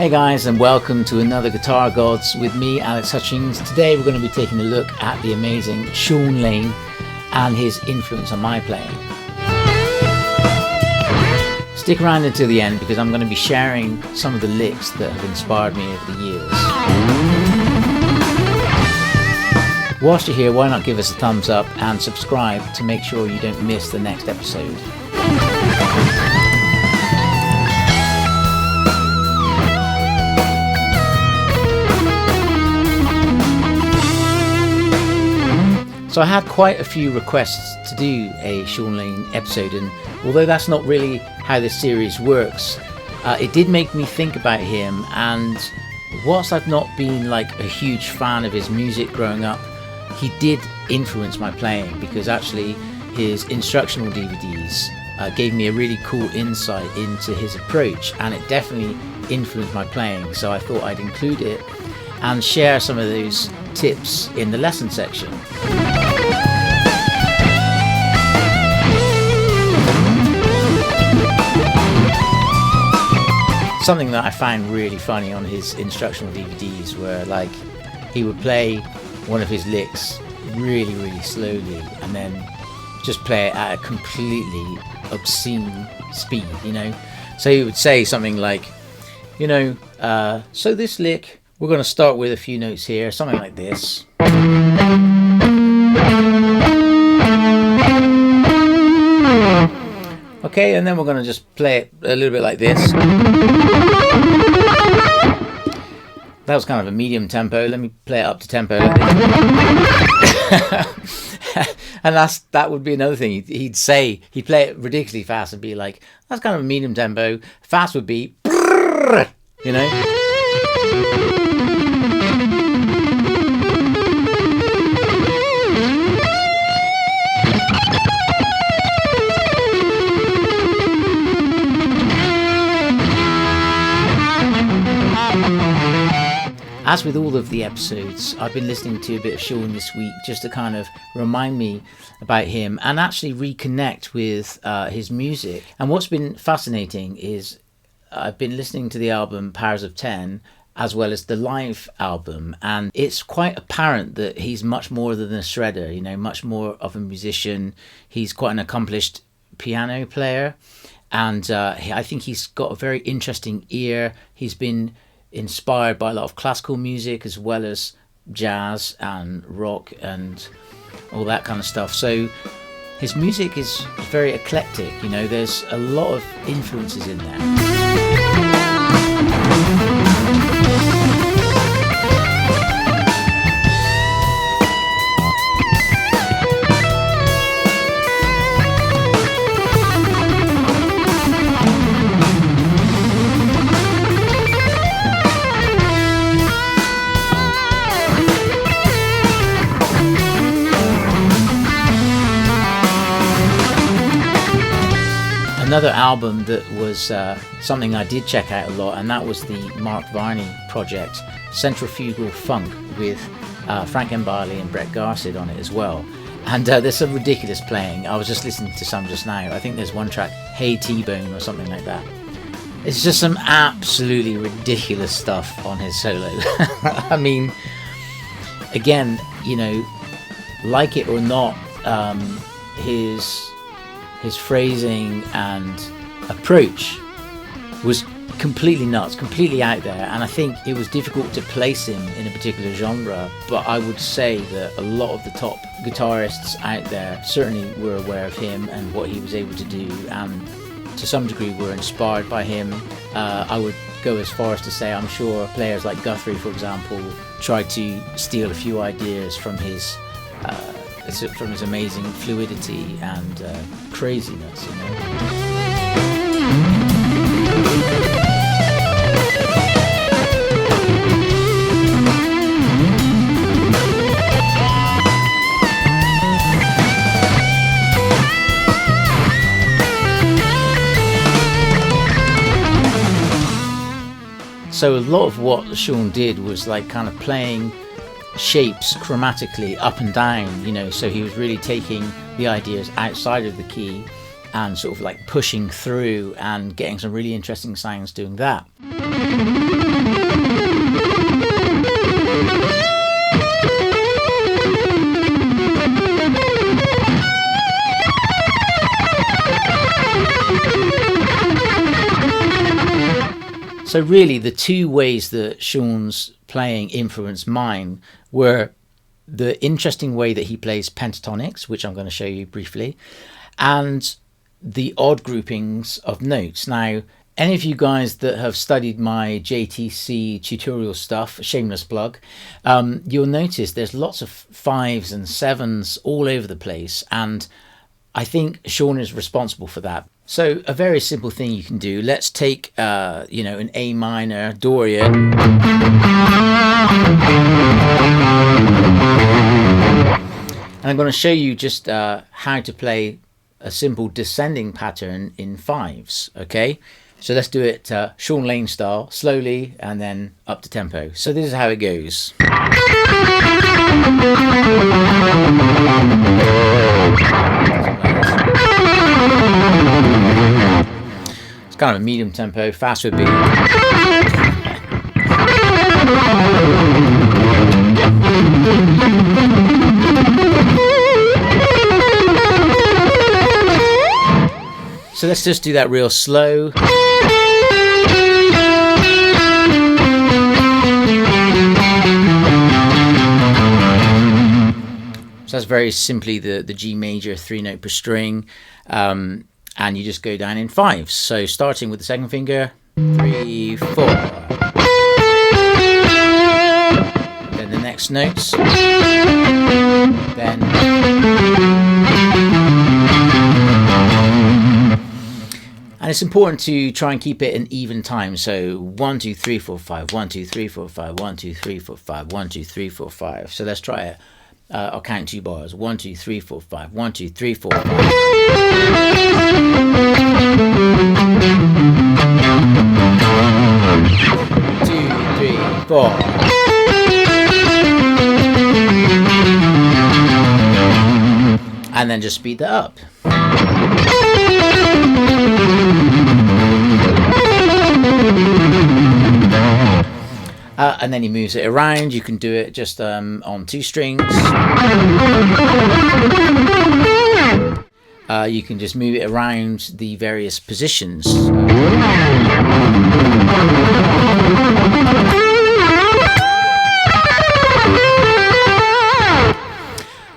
Hey guys, and welcome to another Guitar Gods with me, Alex Hutchings. Today we're going to be taking a look at the amazing Shawn Lane and his influence on my playing. Stick around until the end because I'm going to be sharing some of the licks that have inspired me over the years. Whilst you're here, why not give us a thumbs up and subscribe to make sure you don't miss the next episode. So I had quite a few requests to do a Shawn Lane episode, and although that's not really how this series works, it did make me think about him. And whilst I've not been like a huge fan of his music growing up, he did influence my playing because actually his instructional DVDs gave me a really cool insight into his approach, and it definitely influenced my playing. So I thought I'd include it and share some of those tips in the lesson section. Something that I found really funny on his instructional DVDs were like he would play one of his licks really slowly and then just play it at a completely obscene speed, you know. So he would say something like, you know, so this lick, we're going to start with a few notes here, something like this. Okay, and then we're going to just play it a little bit like this. That was kind of a medium tempo. Let me play it up to tempo like this. And that would be another thing. He'd play it ridiculously fast and be like, that's kind of a medium tempo. Fast would be, you know. As with all of the episodes, I've been listening to a bit of Shawn this week just to kind of remind me about him and actually reconnect with his music. And what's been fascinating is I've been listening to the album Powers of 10 as well as the live album, and it's quite apparent that he's much more than a shredder, you know, much more of a musician. He's quite an accomplished piano player, and I think he's got a very interesting ear. He's been inspired by a lot of classical music as well as jazz and rock and all that kind of stuff. So his music is very eclectic, you know, there's a lot of influences in there. Another album that was something I did check out a lot, and that was the Mark Varney project, Centrifugal Funk, with Frank Mbali and Brett Garcid on it as well. And there's some ridiculous playing. I was just listening to some just now. I think there's one track, Hey T-Bone or something like that. It's just some absolutely ridiculous stuff on his solo. I mean, again, you know, like it or not, his phrasing and approach was completely nuts, completely out there, and I think it was difficult to place him in a particular genre, but I would say that a lot of the top guitarists out there certainly were aware of him and what he was able to do, and to some degree were inspired by him. I would go as far as to say I'm sure players like Guthrie, for example, tried to steal a few ideas from his amazing fluidity and craziness, you know. So a lot of what Shawn did was like kind of playing shapes chromatically up and down, you know, so he was really taking the ideas outside of the key and sort of like pushing through and getting some really interesting sounds doing that. So really the two ways that Shawn's playing influenced mine were the interesting way that he plays pentatonics, which I'm going to show you briefly, and the odd groupings of notes. Now, any of you guys that have studied my JTC tutorial stuff, shameless plug, you'll notice there's lots of 5s and 7s all over the place, and I think Shawn is responsible for that. So a very simple thing you can do, let's take an A minor Dorian, and I'm going to show you just how to play a simple descending pattern in 5s. Okay, so let's do it Shawn Lane style, slowly and then up to tempo. So this is how it goes. It's kind of a medium tempo, fast would be. So let's just do that real slow. So that's very simply the G major 3-note per string, and you just go down in 5s. So starting with the second finger, 3, 4. Then the next notes. Then. And it's important to try and keep it in even time. So 1, 2, 3, 4, 5, 1, 2, 3, 4, 5, 1, 2, 3, 4, 5, 1, 2, 3, 4, 5. So let's try it. I'll count 2 bars. 1, 2, 3, 4, 5. 1, 2, 3, 4, 5. 2, 3, 4. And then just speed that up. And then he moves it around. You can do it just on 2 strings. You can just move it around the various positions.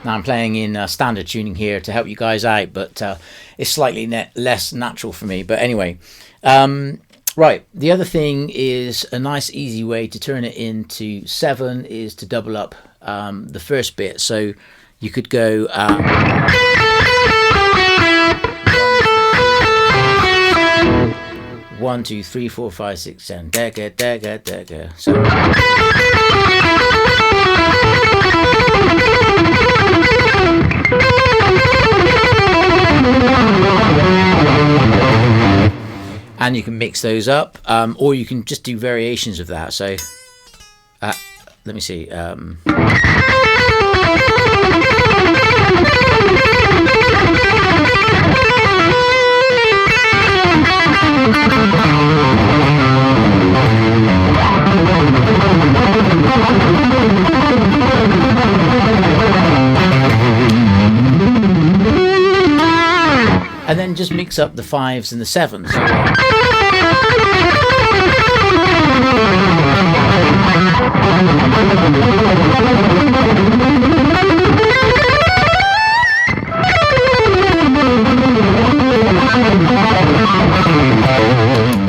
Now I'm playing in standard tuning here to help you guys out, but it's slightly less natural for me. But anyway, right, the other thing is a nice easy way to turn it into 7 is to double up the first bit. So you could go 1, 2, 3, 4, 5, 6, 7, dagger, dagger, dagger. So and you can mix those up, or you can just do variations of that. So let me see. And then just mix up the 5s and the 7s.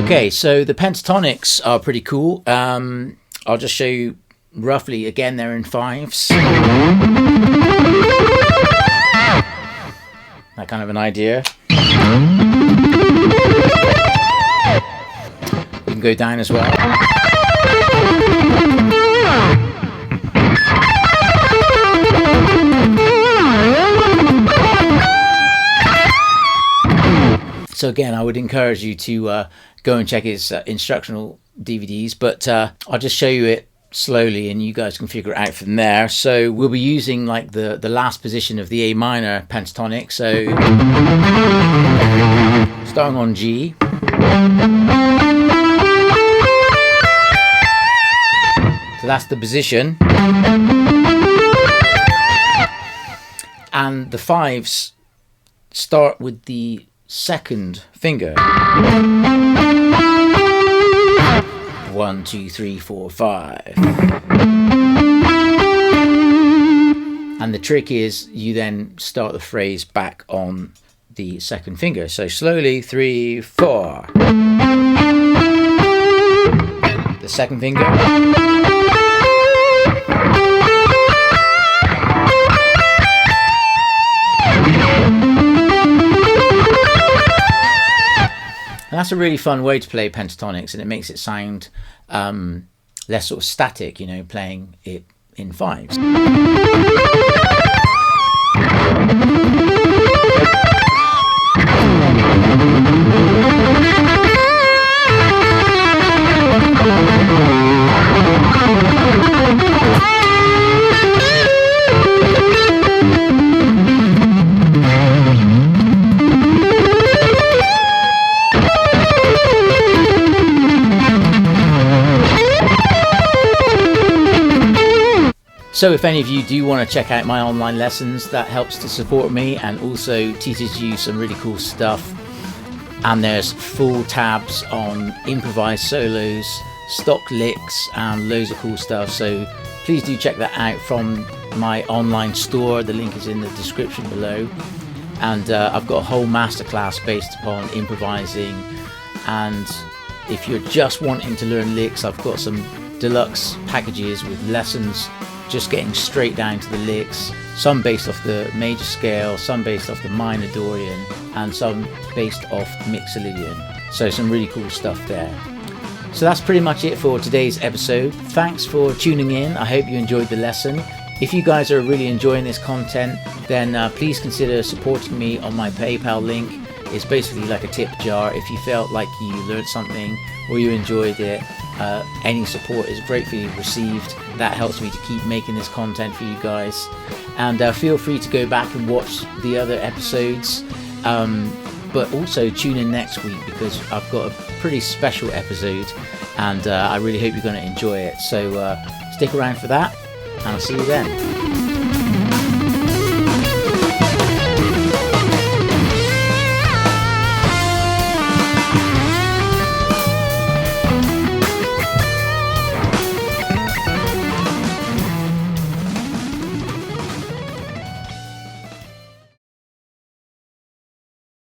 Okay, so the Pentatonics are pretty cool. I'll just show you roughly. Again, they're in 5s. That kind of an idea. You can go down as well. So again, I would encourage you to go and check his instructional DVDs, but I'll just show you it slowly and you guys can figure it out from there. So we'll be using like the last position of the A minor pentatonic. So starting on G. So that's the position. And the 5s start with the second finger. 1, 2, 3, 4, 5. And the trick is you then start the phrase back on the second finger. So slowly, 3, 4. The second finger. And that's a really fun way to play pentatonics, and it makes it sound less sort of static, you know, playing it in fives. So if any of you do want to check out my online lessons, that helps to support me and also teaches you some really cool stuff. And there's full tabs on improvised solos, stock licks, and loads of cool stuff. So please do check that out from my online store. The link is in the description below. And I've got a whole masterclass based upon improvising. And if you're just wanting to learn licks, I've got some deluxe packages with lessons just getting straight down to the licks, some based off the major scale, some based off the minor Dorian, and some based off Mixolydian. So some really cool stuff there. So that's pretty much it for today's episode. Thanks for tuning in. I hope you enjoyed the lesson. If you guys are really enjoying this content, then please consider supporting me on my PayPal link. It's basically like a tip jar. If you felt like you learned something or you enjoyed it, any support is gratefully received. That helps me to keep making this content for you guys. And feel free to go back and watch the other episodes. But also tune in next week because I've got a pretty special episode and I really hope you're going to enjoy it. So stick around for that and I'll see you then.